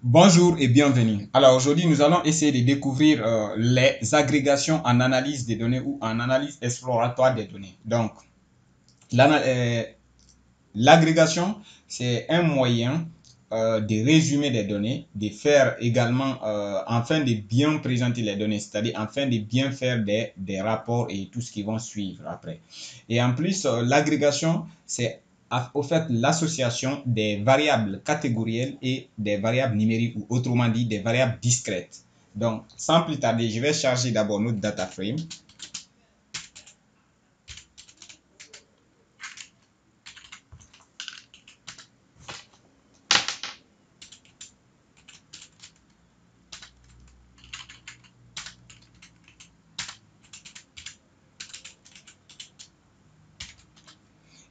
Bonjour et bienvenue. Alors aujourd'hui, nous allons essayer de découvrir les agrégations en analyse des données ou en analyse exploratoire des données. Donc, l'agrégation, c'est un moyen de résumer des données, de faire également, afin de bien présenter les données, c'est-à-dire afin de bien faire des rapports et tout ce qui vont suivre après. Et en plus, l'agrégation, c'est au fait l'association des variables catégorielles et des variables numériques, ou autrement dit, des variables discrètes. Donc, sans plus tarder, je vais charger d'abord notre data frame.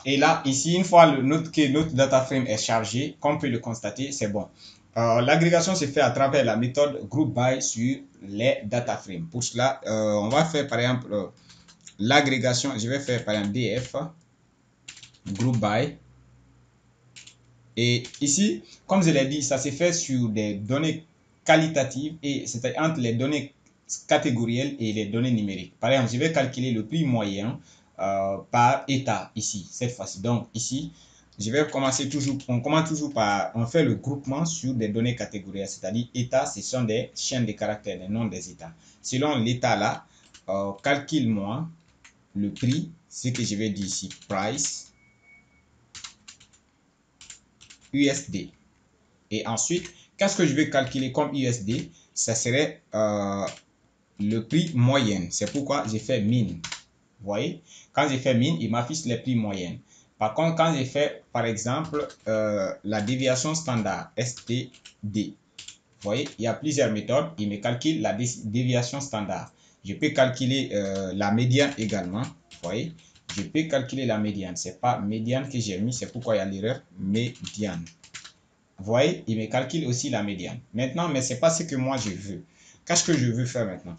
Et là, ici, une fois que notre data frame est chargé, comme on peut le constater, c'est bon. L'agrégation se fait à travers la méthode group by sur les data frames. Pour cela, on va faire par exemple l'agrégation. Je vais faire par exemple df group by. Et ici, comme je l'ai dit, ça se fait sur des données qualitatives et c'est entre les données catégorielles et les données numériques. Par exemple, je vais calculer le prix moyen par état ici, cette fois-ci. Donc ici, je vais commencer toujours, on commence toujours par, on fait le groupement sur des données catégorielles, c'est-à-dire état, ce sont des chaînes de caractères, des noms des états. Selon l'état là, calcule-moi le prix, ce que je vais dire ici, price, USD. Et ensuite, qu'est-ce que je vais calculer comme USD? Ça serait le prix moyen. C'est pourquoi j'ai fait min. Vous voyez, quand j'ai fait min, il m'affiche les prix moyens. Par contre, quand j'ai fait, par exemple, la déviation standard, STD, vous voyez, il y a plusieurs méthodes. Il me calcule la déviation standard. Je peux calculer la médiane également. Vous voyez, je peux calculer la médiane. Ce n'est pas médiane que j'ai mis, c'est pourquoi il y a l'erreur médiane. Vous voyez, il me calcule aussi la médiane. Maintenant, mais ce n'est pas ce que moi je veux. Qu'est-ce que je veux faire maintenant?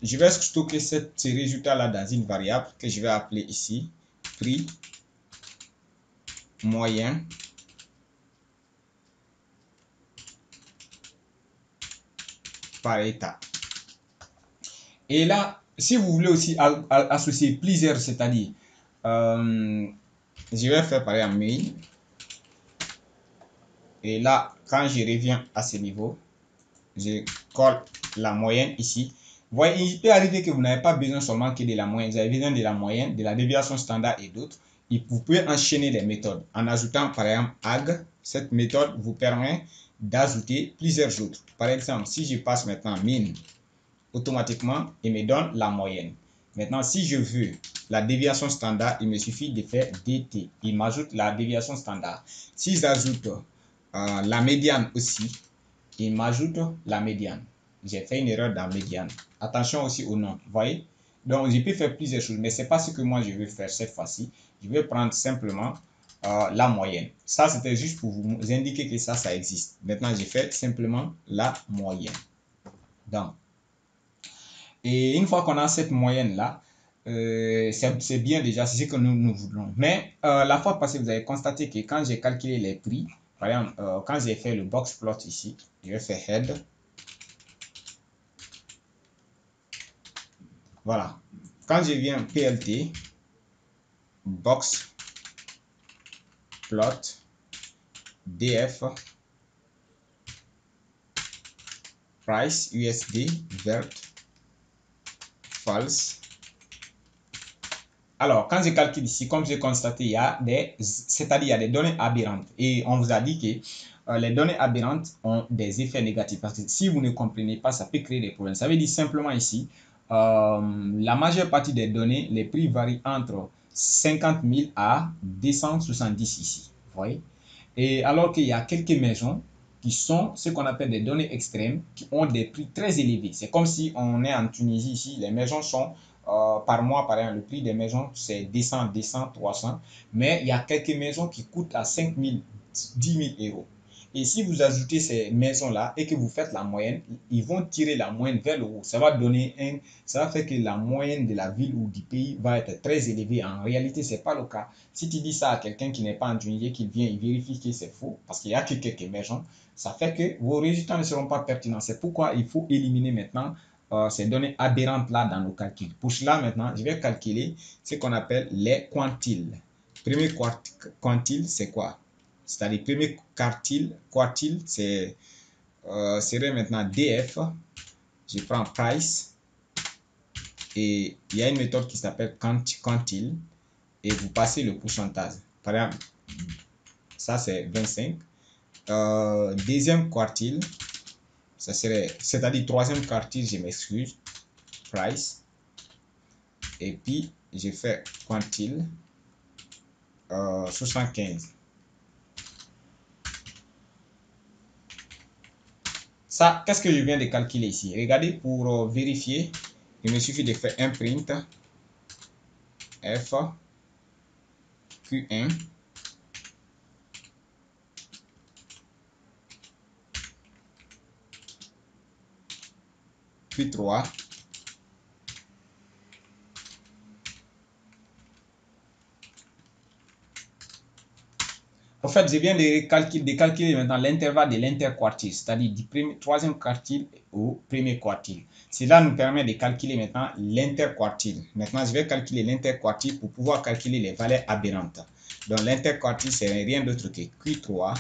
Je vais stocker ces résultats-là dans une variable que je vais appeler ici prix moyen par état. Et là, si vous voulez aussi associer plusieurs, c'est-à-dire, je vais faire par exemple main. Et là, quand je reviens à ce niveau, je colle la moyenne ici. Vous voyez, il peut arriver que vous n'avez pas besoin seulement que de la moyenne. Vous avez besoin de la moyenne, de la déviation standard et d'autres. Et vous pouvez enchaîner les méthodes en ajoutant par exemple ag. Cette méthode vous permet d'ajouter plusieurs autres. Par exemple, si je passe maintenant min, automatiquement, il me donne la moyenne. Maintenant, si je veux la déviation standard, il me suffit de faire dt. Il m'ajoute la déviation standard. Si j'ajoute la médiane aussi, il m'ajoute la médiane. J'ai fait une erreur dans médiane. Attention aussi au nom, vous voyez. Donc, je peux faire plusieurs choses, mais ce n'est pas ce que moi je veux faire cette fois-ci. Je vais prendre simplement la moyenne. Ça, c'était juste pour vous indiquer que ça existe. Maintenant, j'ai fait simplement la moyenne. Donc, et une fois qu'on a cette moyenne-là, c'est bien déjà, c'est ce que nous voulons. Mais la fois passée, vous avez constaté que quand j'ai calculé les prix, par exemple, quand j'ai fait le box plot ici, je vais faire head. Voilà. Quand je viens PLT, box plot, DF, price, USD, vert, false. Alors, quand je calcule ici, comme j'ai constaté, il y a c'est-à-dire il y a des données aberrantes. Et on vous a dit que les données aberrantes ont des effets négatifs. Parce que si vous ne comprenez pas, ça peut créer des problèmes. Ça veut dire simplement ici, la majeure partie des données, les prix varient entre 50 000 à 270 ici. Vous voyez? Et alors qu'il y a quelques maisons qui sont ce qu'on appelle des données extrêmes, qui ont des prix très élevés. C'est comme si on est en Tunisie ici, les maisons sont par mois, par exemple, le prix des maisons, c'est 200, 300. Mais il y a quelques maisons qui coûtent à 5 000, 10 000 euros. Et si vous ajoutez ces maisons-là et que vous faites la moyenne, ils vont tirer la moyenne vers le haut. Ça va faire que la moyenne de la ville ou du pays va être très élevée. En réalité, ce n'est pas le cas. Si tu dis ça à quelqu'un qui n'est pas en Tunisie, qu'il vient, il vérifie que c'est faux, parce qu'il n'y a que quelques émergents, ça fait que vos résultats ne seront pas pertinents. C'est pourquoi il faut éliminer maintenant ces données aberrantes là dans nos calculs. Pour cela, maintenant, je vais calculer ce qu'on appelle les quantiles. Premier quantile, c'est quoi? C'est-à-dire, premier quartile, serait maintenant DF. Je prends price et il y a une méthode qui s'appelle quantile et vous passez le pourcentage. Par exemple, ça c'est 25. Deuxième quartile, ça serait, c'est-à-dire troisième quartile, je m'excuse, price. Et puis, je fais quantile 75. Ça, qu'est-ce que je viens de calculer ici? Regardez, pour vérifier, il me suffit de faire un print F Q1 Q3 En fait, je viens de calculer maintenant l'intervalle de l'interquartile, c'est-à-dire du troisième quartile au premier quartile. Cela nous permet de calculer maintenant l'interquartile. Maintenant, je vais calculer l'interquartile pour pouvoir calculer les valeurs aberrantes. Donc, l'interquartile, c'est rien d'autre que Q3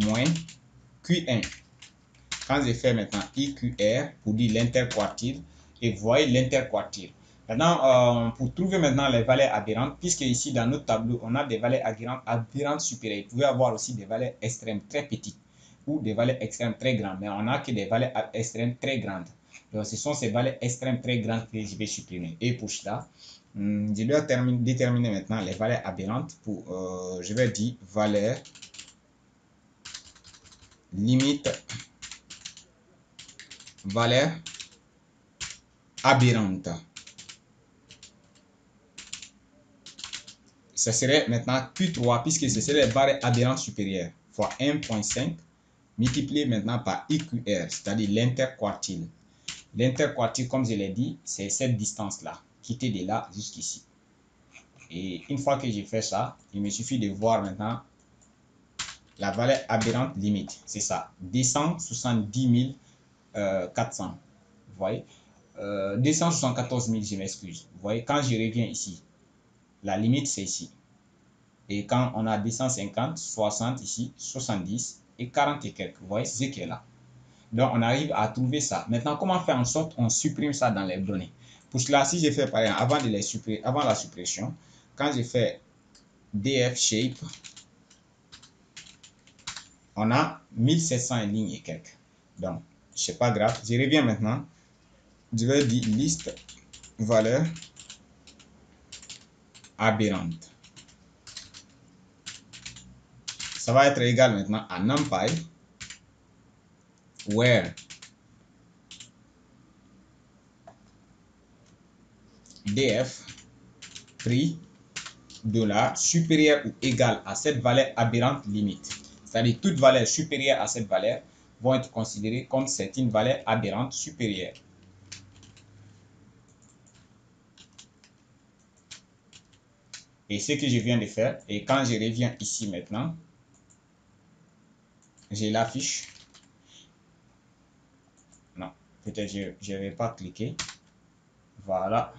moins Q1. Quand je fais maintenant IQR pour dire l'interquartile, et vous voyez l'interquartile. Maintenant, pour trouver maintenant les valeurs aberrantes, puisque ici dans notre tableau, on a des valeurs aberrantes supérieures. Vous pouvez avoir aussi des valeurs extrêmes très petites ou des valeurs extrêmes très grandes, mais on n'a que des valeurs extrêmes très grandes. Donc, ce sont ces valeurs extrêmes très grandes que je vais supprimer. Et pour cela, je dois déterminer maintenant les valeurs aberrantes pour, je vais dire, valeur limite, valeur aberrante. Ça serait maintenant Q3 puisque ce serait les valeurs aberrantes supérieures fois 1.5 multiplié maintenant par IQR, c'est-à-dire l'interquartile. L'interquartile, comme je l'ai dit, c'est cette distance-là, quitter de là jusqu'ici. Et une fois que j'ai fait ça, il me suffit de voir maintenant la valeur aberrante limite. C'est ça, 270 400. Vous voyez, 274 000, je m'excuse. Vous voyez, quand je reviens ici, la limite c'est ici. Et quand on a 250, 60 ici, 70 et 40 et quelques. Vous voyez, c'est ce qui est là. Donc, on arrive à trouver ça. Maintenant, comment faire en sorte qu'on supprime ça dans les données? Pour cela, si j'ai fait par exemple, avant la suppression, quand j'ai fait df shape, on a 1700 lignes et quelques. Donc, c'est pas grave. Je reviens maintenant. Je vais dire liste valeur aberrante. Ça va être égal maintenant à numpy where df prix $ supérieur ou égal à cette valeur aberrante limite. C'est-à-dire toute valeur supérieure à cette valeur vont être considérées comme c'est une valeur aberrante supérieure. Et ce que je viens de faire, et quand je reviens ici maintenant, je l'affiche. Non, peut-être je ne vais pas cliquer. Voilà.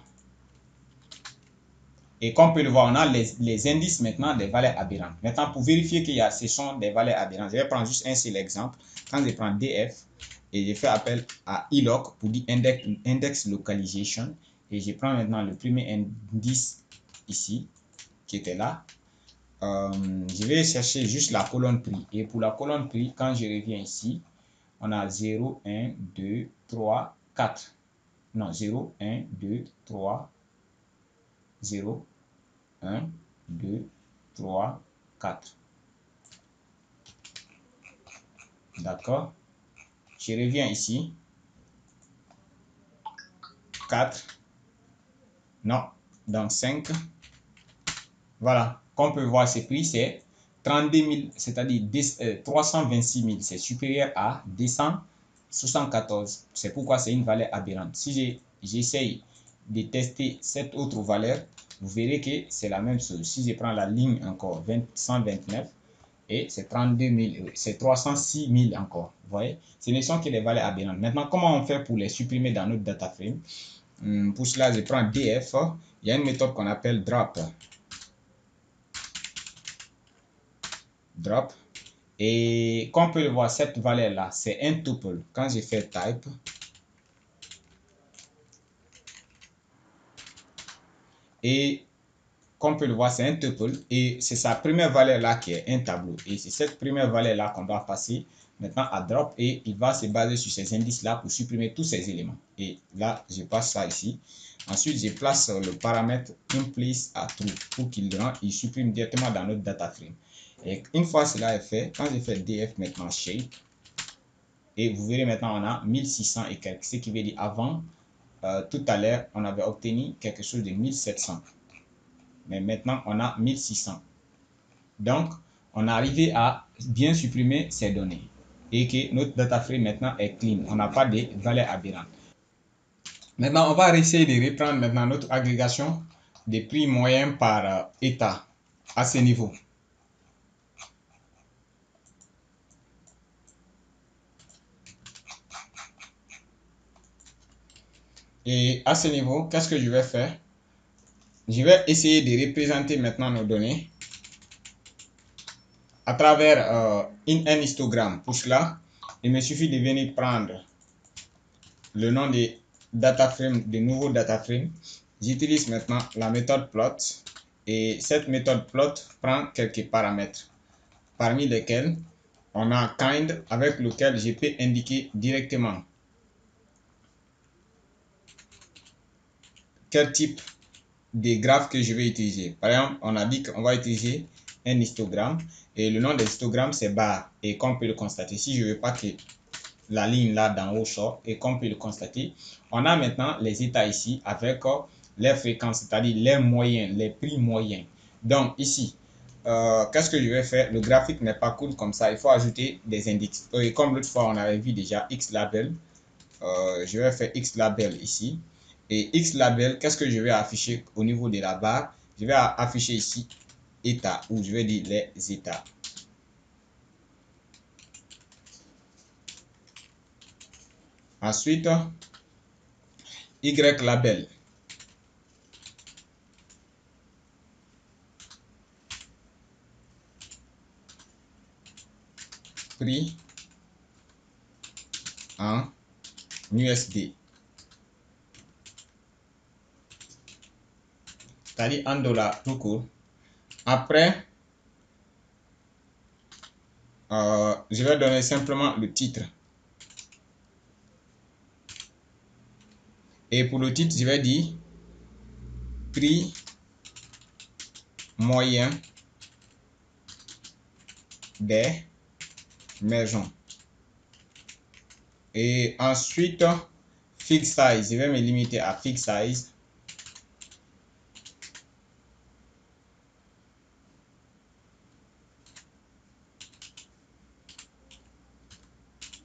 Et comme on peut le voir, on a les indices maintenant des valeurs aberrantes. Maintenant, pour vérifier qu'il y a, ce sont des valeurs aberrantes, je vais prendre juste un seul exemple. Quand je prends DF et je fais appel à iloc pour dire index localization, et je prends maintenant le premier indice ici, qui était là. Je vais chercher juste la colonne prix. Et pour la colonne prix, quand je reviens ici, on a 0, 1, 2, 3, 4. Non, 0, 1, 2, 3, 0, 1, 2, 3, 4. D'accord. Je reviens ici. 4. Non. Donc 5. Voilà. Comme on peut voir, ces prix, c'est 32 000, c'est-à-dire 326 000, c'est supérieur à 274. C'est pourquoi c'est une valeur aberrante. Si j'essaye de tester cette autre valeur, vous verrez que c'est la même chose. Si je prends la ligne encore 129, et c'est 32 000, c'est 306 000 encore. Vous voyez, ce ne sont que des valeurs aberrantes. Maintenant, comment on fait pour les supprimer dans notre data frame? Pour cela, je prends df. Il y a une méthode qu'on appelle drop. Drop. Et comme on peut le voir, cette valeur-là, c'est un tuple. Quand je fais type, et comme on peut le voir, c'est un tuple. Et c'est sa première valeur-là qui est un tableau. Et c'est cette première valeur-là qu'on doit passer maintenant à drop. Et il va se baser sur ces indices-là pour supprimer tous ces éléments. Et là, je passe ça ici. Ensuite, je place le paramètre inplace à true pour qu'il supprime directement dans notre data frame. Et une fois cela est fait, quand je fais df maintenant shape, et vous verrez maintenant on a 1600 et quelques, ce qui veut dire avant, tout à l'heure, on avait obtenu quelque chose de 1700. Mais maintenant, on a 1600. Donc, on est arrivé à bien supprimer ces données. Et que notre data frame maintenant est clean. On n'a pas de valeurs aberrantes. Maintenant, on va essayer de reprendre maintenant notre agrégation des prix moyens par état à ce niveau. Et à ce niveau, qu'est-ce que je vais faire? Je vais essayer de représenter maintenant nos données à travers un histogramme. Pour cela, il me suffit de venir prendre le nom des data frame, de nouveaux data frame. J'utilise maintenant la méthode plot et cette méthode plot prend quelques paramètres parmi lesquels on a kind avec lequel je peux indiquer directement quel type de graphe que je vais utiliser. Par exemple, on a dit qu'on va utiliser un histogramme et le nom de l'histogramme c'est bar. Et comme on peut le constater, si je ne veux pas que la ligne là d'en haut sort, et comme on peut le constater, on a maintenant les états ici avec les fréquences, c'est-à-dire les moyens, les prix moyens. Donc ici, qu'est-ce que je vais faire? Le graphique n'est pas cool comme ça, il faut ajouter des indices. Et comme l'autre fois on avait vu déjà X label, je vais faire X label ici. Et X label, qu'est-ce que je vais afficher au niveau de la barre? Je vais afficher ici état, ou je vais dire les états. Ensuite, Y label. Prix en USD. C'est-à-dire en dollars tout court. Après, je vais donner simplement le titre. Et pour le titre, je vais dire prix moyen des maisons. Et ensuite, fixed size, je vais me limiter à fixed size.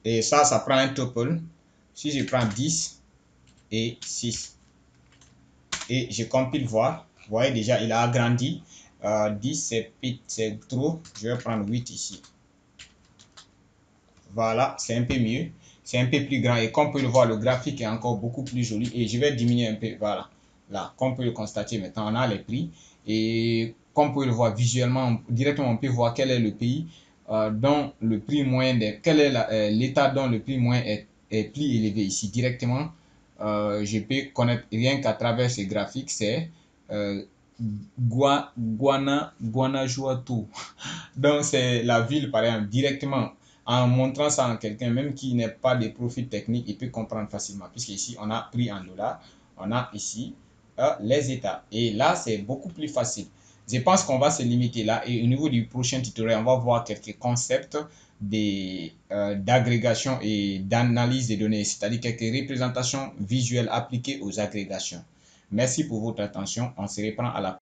Et ça prend un tuple. Si je prends 10 et 6. Et je compile voir. Vous voyez déjà, il a agrandi. 10, c'est trop. Je vais prendre 8 ici. Voilà, c'est un peu mieux. C'est un peu plus grand. Et comme on peut le voir, le graphique est encore beaucoup plus joli. Et je vais diminuer un peu. Voilà. Là, comme on peut le constater maintenant, on a les prix. Et comme on peut le voir visuellement, directement, on peut voir quel est le pays dont le prix moyen, quel est l'état dont le prix moyen est plus élevé ici. Directement, je peux connaître rien qu'à travers ces graphiques, c'est Guanajuato. Donc, c'est la ville, par exemple, directement. En montrant ça à quelqu'un, même qui n'est pas de profil technique, il peut comprendre facilement. Puisque ici, on a prix en dollars. On a ici les états. Et là, c'est beaucoup plus facile. Je pense qu'on va se limiter là. Et au niveau du prochain tutoriel, on va voir quelques concepts d'agrégation et d'analyse des données. C'est-à-dire quelques représentations visuelles appliquées aux agrégations. Merci pour votre attention. On se reprend à la